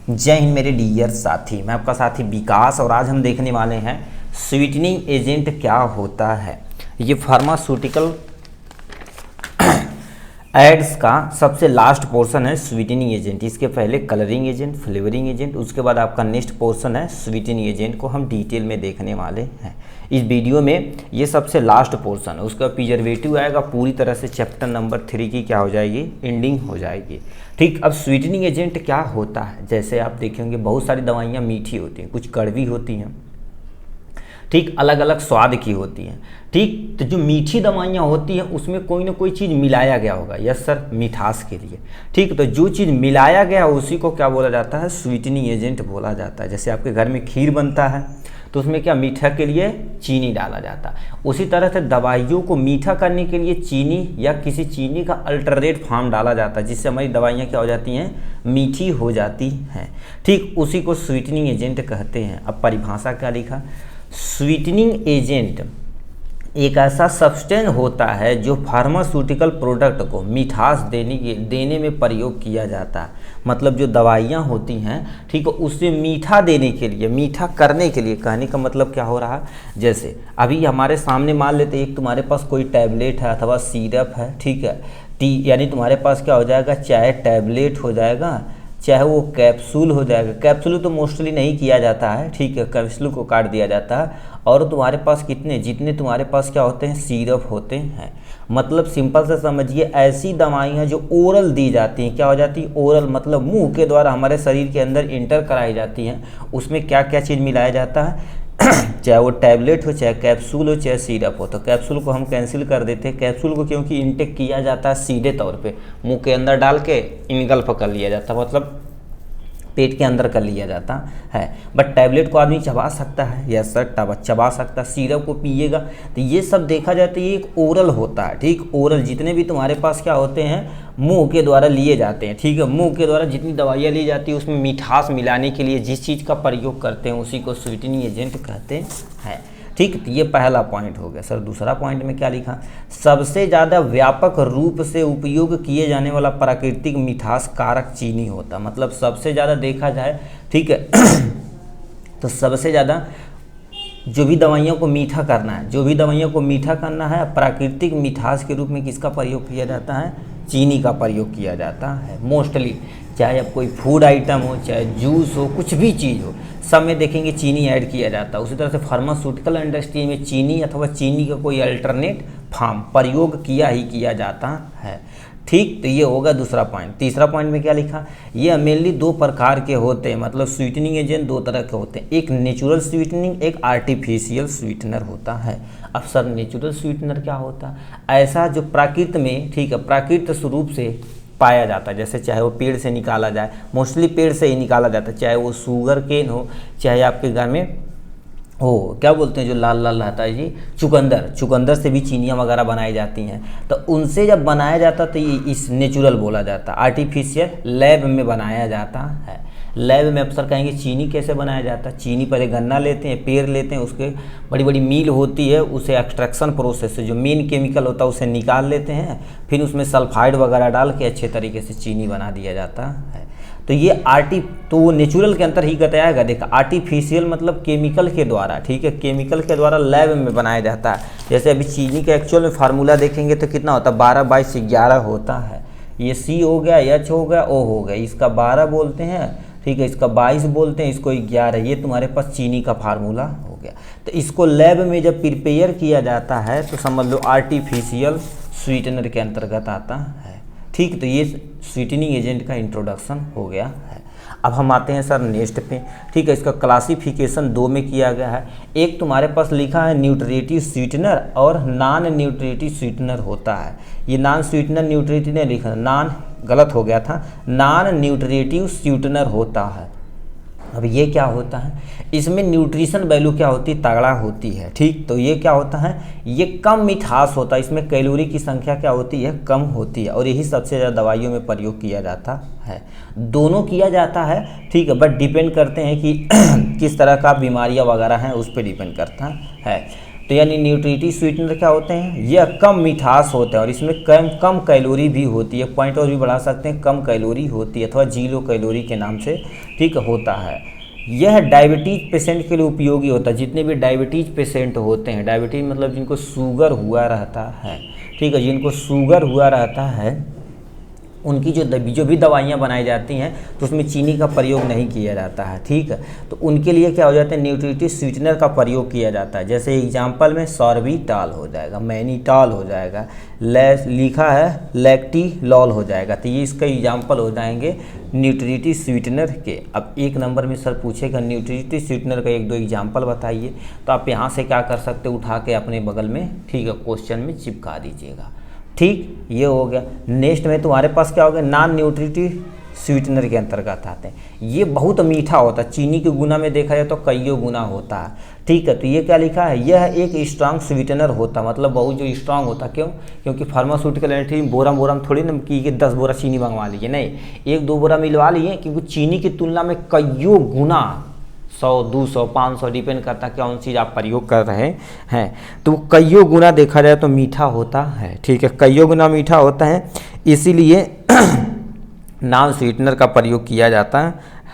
जय हिंद मेरे डियर साथी, मैं आपका साथी विकास और आज हम देखने वाले हैं स्वीटनिंग एजेंट क्या होता है। ये फार्मास्यूटिकल एड्स का सबसे लास्ट पोर्शन है स्वीटनिंग एजेंट। इसके पहले कलरिंग एजेंट, फ्लेवरिंग एजेंट, उसके बाद आपका नेक्स्ट पोर्शन है स्वीटनिंग एजेंट को हम डिटेल में देखने वाले हैं इस वीडियो में। ये सबसे लास्ट पोर्शन है, उसका प्रिजर्वेटिव आएगा, पूरी तरह से चैप्टर नंबर 3 की क्या हो जाएगी, एंडिंग हो जाएगी। ठीक, अब स्वीटनिंग एजेंट क्या होता है, जैसे आप देखेंगे बहुत सारी दवाइयाँ मीठी होती हैं, कुछ कड़वी होती हैं, ठीक, अलग अलग स्वाद की होती हैं। ठीक, तो जो मीठी दवाइयाँ होती हैं उसमें कोई ना कोई चीज़ मिलाया गया होगा, यस सर, मिठास के लिए। ठीक, तो जो चीज़ मिलाया गया उसी को क्या बोला जाता है, स्वीटनिंग एजेंट बोला जाता है। जैसे आपके घर में खीर बनता है तो उसमें क्या मीठा के लिए चीनी डाला जाता है, उसी तरह से दवाइयों को मीठा करने के लिए चीनी या किसी चीनी का अल्टरनेट फॉर्म डाला जाता है, जिससे हमारी दवाइयाँ क्या हो जाती हैं, मीठी हो जाती हैं। ठीक, उसी को स्वीटनिंग एजेंट कहते हैं। अब परिभाषा क्या लिखा, स्वीटनिंग एजेंट एक ऐसा सब्सटेंस होता है जो फार्मास्यूटिकल प्रोडक्ट को मिठास देने में प्रयोग किया जाता है। मतलब जो दवाइयाँ होती हैं, ठीक है, उससे मीठा देने के लिए, मीठा करने के लिए, कहने का मतलब क्या हो रहा है, जैसे अभी हमारे सामने मान लेते हैं एक तुम्हारे पास कोई टैबलेट है अथवा सिरप है, ठीक है, यानी तुम्हारे पास क्या हो जाएगा, चाहे टैबलेट हो जाएगा चाहे वो कैप्सूल हो जाएगा। कैप्सूल तो मोस्टली नहीं किया जाता है, ठीक है, कैप्सूल को काट दिया जाता है। और तुम्हारे पास जितने तुम्हारे पास क्या होते हैं, सिरप होते हैं। मतलब सिंपल से समझिए, ऐसी दवाइयाँ जो ओरल दी जाती हैं, क्या हो जाती है, ओरल मतलब मुंह के द्वारा हमारे शरीर के अंदर इंटर कराई जाती हैं। उसमें क्या क्या चीज़ मिलाया जाता है चाहे वो टैबलेट हो, चाहे कैप्सूल हो, चाहे सिरप हो। तो कैप्सूल को हम कैंसिल कर देते हैं, कैप्सूल को क्योंकि इंटेक किया जाता है सीधे तौर पे, मुंह के अंदर डाल के इनगल्फ कर लिया जाता है, मतलब पेट के अंदर कर लिया जाता है। बट टैबलेट को आदमी चबा सकता है, यस सर, चबा सकता है। सिरप को पिएगा, तो ये सब देखा जाता है, ये एक ओरल होता है। ठीक, ओरल जितने भी तुम्हारे पास क्या होते हैं, मुंह के द्वारा लिए जाते हैं। ठीक है, मुंह के द्वारा जितनी दवाइयाँ ली जाती है उसमें मिठास मिलाने के लिए जिस चीज़ का प्रयोग करते हैं उसी को स्वीटनिंग एजेंट कहते हैं। ठीक, तो ये पहला पॉइंट हो गया। सर दूसरा पॉइंट में क्या लिखा, सबसे ज़्यादा व्यापक रूप से उपयोग किए जाने वाला प्राकृतिक मिठास कारक चीनी होता, मतलब सबसे ज़्यादा देखा जाए, ठीक है तो सबसे ज़्यादा जो भी दवाइयों को मीठा करना है, जो भी दवाइयों को मीठा करना है, प्राकृतिक मिठास के रूप में किसका प्रयोग किया जाता है, चीनी का प्रयोग किया जाता है मोस्टली। चाहे अब कोई फूड आइटम हो, चाहे जूस हो, कुछ भी चीज़ हो, सब में देखेंगे चीनी ऐड किया जाता है। उसी तरह से फार्मास्यूटिकल इंडस्ट्री में चीनी अथवा चीनी का कोई अल्टरनेट फॉर्म प्रयोग किया ही किया जाता है। ठीक, तो ये होगा दूसरा पॉइंट। तीसरा पॉइंट में क्या लिखा, ये मेनली 2 प्रकार के होते हैं, मतलब स्वीटनिंग एजेंट 2 तरह के होते हैं, एक नेचुरल स्वीटनिंग, एक आर्टिफिशियल स्वीटनर होता है। अब सर नेचुरल स्वीटनर क्या होता है, ऐसा जो प्राकृत में, ठीक है, प्राकृतिक स्वरूप से पाया जाता है। जैसे चाहे वो पेड़ से निकाला जाए, मोस्टली पेड़ से ही निकाला जाता है, चाहे वो शुगर केन हो, चाहे आपके घर में हो क्या बोलते हैं जो लाल लाल रहता है जी, चुकंदर से भी चीनियाँ वगैरह बनाई जाती हैं। तो उनसे जब बनाया जाता तो ये इस नेचुरल बोला जाता है। आर्टिफिशियल लैब में बनाया जाता है। लैब में अक्सर कहेंगे चीनी कैसे बनाया जाता है, चीनी पहले गन्ना लेते हैं, पेड़ लेते हैं, उसके बड़ी बड़ी मील होती है, उसे एक्सट्रैक्शन प्रोसेस से जो मेन केमिकल होता है उसे निकाल लेते हैं, फिर उसमें सल्फाइड वगैरह डाल के अच्छे तरीके से चीनी बना दिया जाता है। तो ये तो नेचुरल के अंदर ही बताया देखा, आर्टिफिशियल मतलब केमिकल के द्वारा, ठीक है, केमिकल के द्वारा लैब में बनाया जाता है। जैसे अभी चीनी का एक्चुअल में फार्मूला देखेंगे तो कितना होता है, 12/11 होता है। ये C हो गया, H हो गया, O हो गया, इसका 12 बोलते हैं, ठीक है, इसका 22 बोलते हैं, इसको 11, ये तुम्हारे पास चीनी का फार्मूला हो गया। तो इसको लैब में जब प्रिपेयर किया जाता है तो समझ लो आर्टिफिशियल स्वीटनर के अंतर्गत आता है। ठीक, तो ये स्वीटनिंग एजेंट का इंट्रोडक्शन हो गया है। अब हम आते हैं सर नेक्स्ट पे। ठीक है, इसका क्लासिफिकेशन 2 में किया गया है। एक तुम्हारे पास लिखा है न्यूट्रिटिव स्वीटनर और नॉन न्यूट्रिटिव स्वीटनर होता है। ये नॉन स्वीटनर न्यूट्रिटिव नहीं लिखा, नॉन गलत हो गया था, नॉन न्यूट्रिटिव स्वीटनर होता है। अब ये क्या होता है, इसमें न्यूट्रिशन वैल्यू क्या होती है, तगड़ा होती है। ठीक, तो ये क्या होता है, ये कम मिठास होता है, इसमें कैलोरी की संख्या क्या होती है, कम होती है, और यही सबसे ज़्यादा दवाइयों में प्रयोग किया जाता है। दोनों किया जाता है, ठीक है, बट डिपेंड करते हैं कि किस तरह का बीमारियां वगैरह हैं, उस पर डिपेंड करता है। तो यानी न्यूट्रिटिव स्वीटनर क्या होते हैं, यह कम मिठास होते हैं और इसमें कम कैलोरी भी होती है। पॉइंट और भी बढ़ा सकते हैं, कम कैलोरी होती है अथवा 0 कैलोरी के नाम से ठीक होता है। यह डायबिटीज पेशेंट के लिए उपयोगी होता है। जितने भी डायबिटीज पेशेंट होते हैं, डायबिटीज मतलब जिनको शुगर हुआ रहता है, ठीक है, जिनको शुगर हुआ रहता है उनकी जो भी दवाइयाँ बनाई जाती हैं तो उसमें चीनी का प्रयोग नहीं किया जाता है, ठीक है। तो उनके लिए क्या हो जाता है, न्यूट्रिटिव स्वीटनर का प्रयोग किया जाता है। जैसे एग्जांपल में सॉर्बिटॉल हो जाएगा, मैनिटॉल हो जाएगा, लिखा है लैक्टिलॉल हो जाएगा। तो ये इसका एग्जांपल हो जाएंगे न्यूट्रिटिव स्वीटनर के। अब 1 नंबर में सर पूछेगा न्यूट्रिटिव स्वीटनर का 1-2 एग्जाम्पल बताइए, तो आप यहाँ से क्या कर सकते हो, उठा के अपने बगल में ठीक है क्वेश्चन में चिपका दीजिएगा। ठीक, ये हो गया। नेक्स्ट में तुम्हारे पास क्या हो गया, नॉन न्यूट्रिटिव स्वीटनर के अंतर्गत आते हैं। ये बहुत मीठा होता है, चीनी के गुना में देखा जाए तो कईयों गुना होता है, ठीक है। तो ये क्या लिखा है, यह एक स्ट्रांग स्वीटनर होता है, मतलब बहुत जो स्ट्रांग होता है। क्यों, क्योंकि फार्मास्यूटिकल इंडस्ट्री बोरा में थोड़ी ना कि 10 बोरा चीनी मंगवा लीजिए, नहीं, 1-2 बोरा मिलवा लीजिए, क्योंकि चीनी की तुलना में कईयों गुना 100, 200, 500 डिपेंड करता है कौन चीज़ आप प्रयोग कर रहे हैं। तो कईयों गुना देखा जाए तो मीठा होता है, ठीक है, कईयों गुना मीठा होता है, इसीलिए नॉन स्वीटनर का प्रयोग किया जाता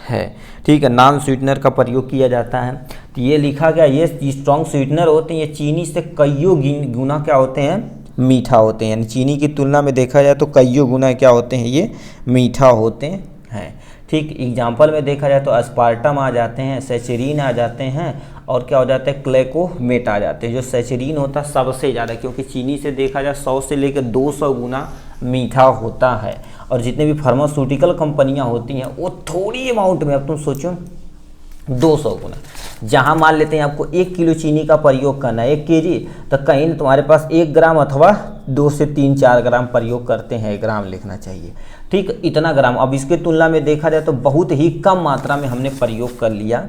है, ठीक है, नॉन स्वीटनर का प्रयोग किया जाता है। तो ये लिखा गया, ये स्ट्रॉन्ग स्वीटनर होते हैं, ये चीनी से कईयों गुना क्या होते हैं, मीठा होते हैं। यानी चीनी की तुलना में देखा जाए तो कईयों गुना क्या होते हैं, ये मीठा होते हैं, ठीक। एग्जाम्पल में देखा जाए तो अस्पार्टम आ जाते हैं, सेचरीन आ जाते हैं, और क्या हो जाता है, क्लेकोमेट आ जाते हैं। जो सेचरीन होता है सबसे ज़्यादा, क्योंकि चीनी से देखा जाए 100 से लेकर 200 गुना मीठा होता है। और जितने भी फार्मास्यूटिकल कंपनियां होती हैं वो थोड़ी अमाउंट में, अब तुम सोचो 200 गुना, जहाँ मान लेते हैं आपको 1 किलो चीनी का प्रयोग करना है 1 केजी, तो कहीं तुम्हारे पास 1 ग्राम अथवा 2 से 3-4 ग्राम प्रयोग करते हैं, ग्राम लिखना चाहिए, ठीक, इतना ग्राम। अब इसके तुलना में देखा जाए तो बहुत ही कम मात्रा में हमने प्रयोग कर लिया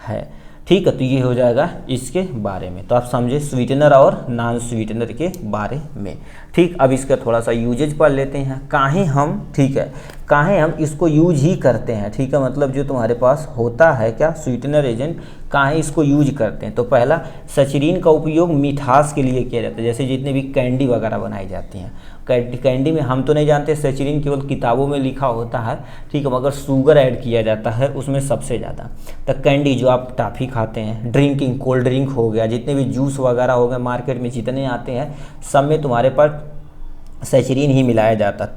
है, ठीक है। तो ये हो जाएगा इसके बारे में। तो आप समझे स्वीटनर और नॉन स्वीटनर के बारे में, ठीक। अब इसका थोड़ा सा यूजेज पढ़ लेते हैं, काहे हम, ठीक है, काहे हम इसको यूज ही करते हैं, ठीक है। मतलब जो तुम्हारे पास होता है क्या स्वीटनर एजेंट, काहे इसको यूज करते हैं। तो पहला, सेचरीन का उपयोग मिठास के लिए किया जाता है। जैसे जितने भी कैंडी वगैरह बनाई जाती हैं, कैंडी में हम तो नहीं जानते, सेचरीन केवल किताबों में लिखा होता है, ठीक है, मगर शुगर ऐड किया जाता है उसमें सबसे ज़्यादा। तो कैंडी जो आप टॉफ़ी खाते हैं, ड्रिंकिंग, कोल्ड ड्रिंक हो गया, जितने भी जूस वगैरह हो गए मार्केट में जितने आते हैं, सब में तुम्हारे पास सेचरीन ही मिलाया जाता है।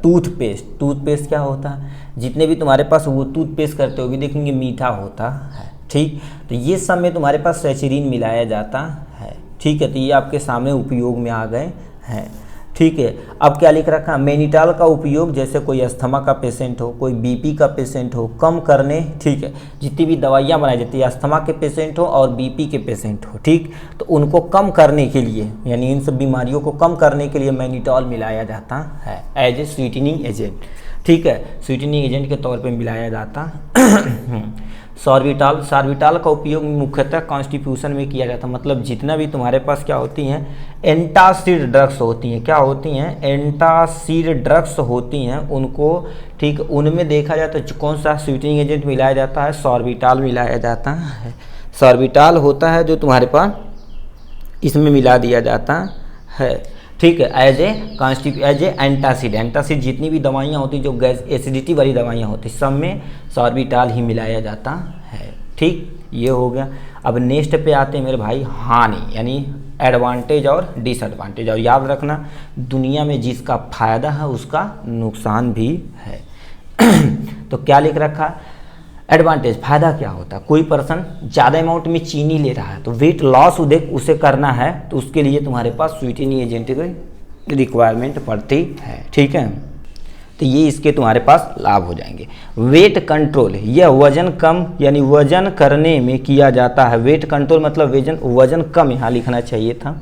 टूथपेस्ट क्या होता है, जितने भी तुम्हारे पास वो टूथपेस्ट करते हो भी देखेंगे मीठा होता है, ठीक। तो ये सब में तुम्हारे पास सेचरीन मिलाया जाता है, ठीक है। तो ये आपके सामने उपयोग में आ गए हैं, ठीक है। अब क्या लिख रखा है, मैनिटॉल का उपयोग जैसे कोई अस्थमा का पेशेंट हो, कोई बीपी का पेशेंट हो, कम करने, ठीक है, जितनी भी दवाइयाँ बनाई जाती है, अस्थमा के पेशेंट हो और बीपी के पेशेंट हो, ठीक, तो उनको कम करने के लिए, यानी इन सब बीमारियों को कम करने के लिए मैनिटॉल मिलाया जाता है एज ए स्वीटनिंग एजेंट, ठीक है, स्वीटनिंग एजेंट के तौर पर मिलाया जाता है। सॉर्बिटॉल का उपयोग मुख्यतः कॉन्स्टिट्यूशन में किया जाता है। मतलब जितना भी तुम्हारे पास क्या होती हैं, एंटासिड ड्रग्स होती हैं, क्या होती हैं, एंटासिड ड्रग्स होती हैं, उनको, ठीक, उनमें देखा जाए तो कौन सा स्वीटनिंग एजेंट मिलाया जाता है, सॉर्बिटॉल मिलाया जाता है। सॉर्बिटॉल होता है जो तुम्हारे पास इसमें मिला दिया जाता है, ठीक है, एज ए एंटासिड जितनी भी दवाइयाँ होती जो गैस एसिडिटी वाली दवाइयाँ होती सब में सॉर्बिटॉल ही मिलाया जाता है, ठीक। ये हो गया। अब नेक्स्ट पे आते हैं मेरे भाई, हानि, यानी एडवांटेज और डिसएडवांटेज। और याद रखना, दुनिया में जिसका फायदा है उसका नुकसान भी है। तो क्या लिख रखा, एडवांटेज, फायदा क्या होता है, कोई पर्सन ज़्यादा अमाउंट में चीनी ले रहा है तो वेट लॉस उसे करना है, तो उसके लिए तुम्हारे पास स्वीटनिंग एजेंट की रिक्वायरमेंट पड़ती है, ठीक है। तो ये इसके तुम्हारे पास लाभ हो जाएंगे। वेट कंट्रोल, यह वजन कम, यानी वजन करने में किया जाता है। वेट कंट्रोल मतलब वजन कम, यहाँ लिखना चाहिए था,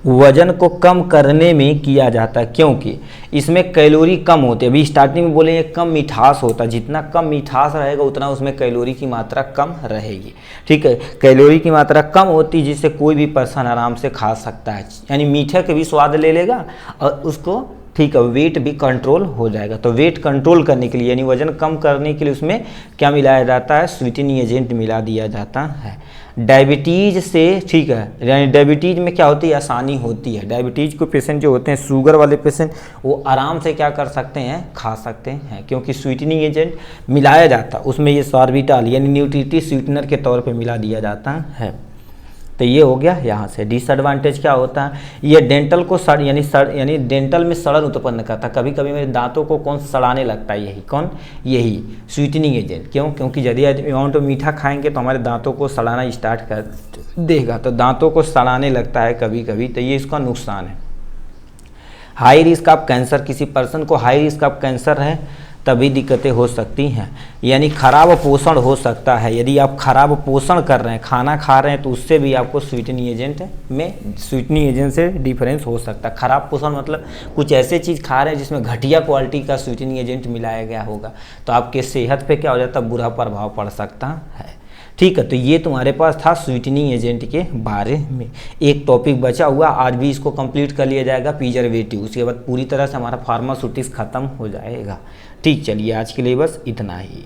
वजन को कम करने में किया जाता है, क्योंकि इसमें कैलोरी कम होती है। अभी स्टार्टिंग में बोले कम मिठास होता है, जितना कम मिठास रहेगा उतना उसमें कैलोरी की मात्रा कम रहेगी, ठीक है। कैलोरी की मात्रा कम होती है जिससे कोई भी पर्सन आराम से खा सकता है, यानी मीठे के भी स्वाद ले लेगा और उसको ठीक है, वेट भी कंट्रोल हो जाएगा। तो वेट कंट्रोल करने के लिए यानी वजन कम करने के लिए उसमें क्या मिलाया जाता है, स्वीटनिंग एजेंट मिला दिया जाता है। डायबिटीज़ से, ठीक है, यानी डायबिटीज़ में क्या होती है, आसानी होती है। डायबिटीज़ को पेशेंट जो होते हैं, शुगर वाले पेशेंट, वो आराम से क्या कर सकते हैं, खा सकते हैं, क्योंकि स्वीटनिंग एजेंट मिलाया जाता है उसमें, ये सॉर्बिटॉल यानी न्यूट्रिटिव स्वीटनर के तौर पे मिला दिया जाता है। तो ये हो गया यहाँ से। डिसएडवांटेज क्या होता है, ये डेंटल को यानी डेंटल में सड़न उत्पन्न करता है। कभी कभी मेरे दांतों को कौन सड़ाने लगता है, यही स्वीटनिंग एजेंट। क्यों, क्योंकि यदि अमाउंट मीठा खाएंगे तो हमारे दांतों को सड़ाना स्टार्ट कर देगा, तो दांतों को सड़ाने लगता है कभी कभी, तो ये इसका नुकसान है। हाई रिस्क ऑफ कैंसर, किसी पर्सन को हाई रिस्क ऑफ कैंसर है तभी दिक्कतें हो सकती हैं। यानी खराब पोषण हो सकता है, यदि आप खराब पोषण कर रहे हैं, खाना खा रहे हैं, तो उससे भी आपको स्वीटनिंग एजेंट से डिफरेंस हो सकता है। खराब पोषण मतलब कुछ ऐसे चीज़ खा रहे हैं जिसमें घटिया क्वालिटी का स्वीटनिंग एजेंट मिलाया गया होगा, तो आपके सेहत पे क्या हो जाता है, बुरा प्रभाव पड़ सकता है। ठीक है, तो ये तुम्हारे पास था स्वीटनिंग एजेंट के बारे में। एक टॉपिक बचा हुआ, आज भी इसको कंप्लीट कर लिया जाएगा, प्रिजर्वेटिव। उसके बाद पूरी तरह से हमारा फार्मास्यूटिक्स खत्म हो जाएगा। ठीक, चलिए आज के लिए बस इतना ही।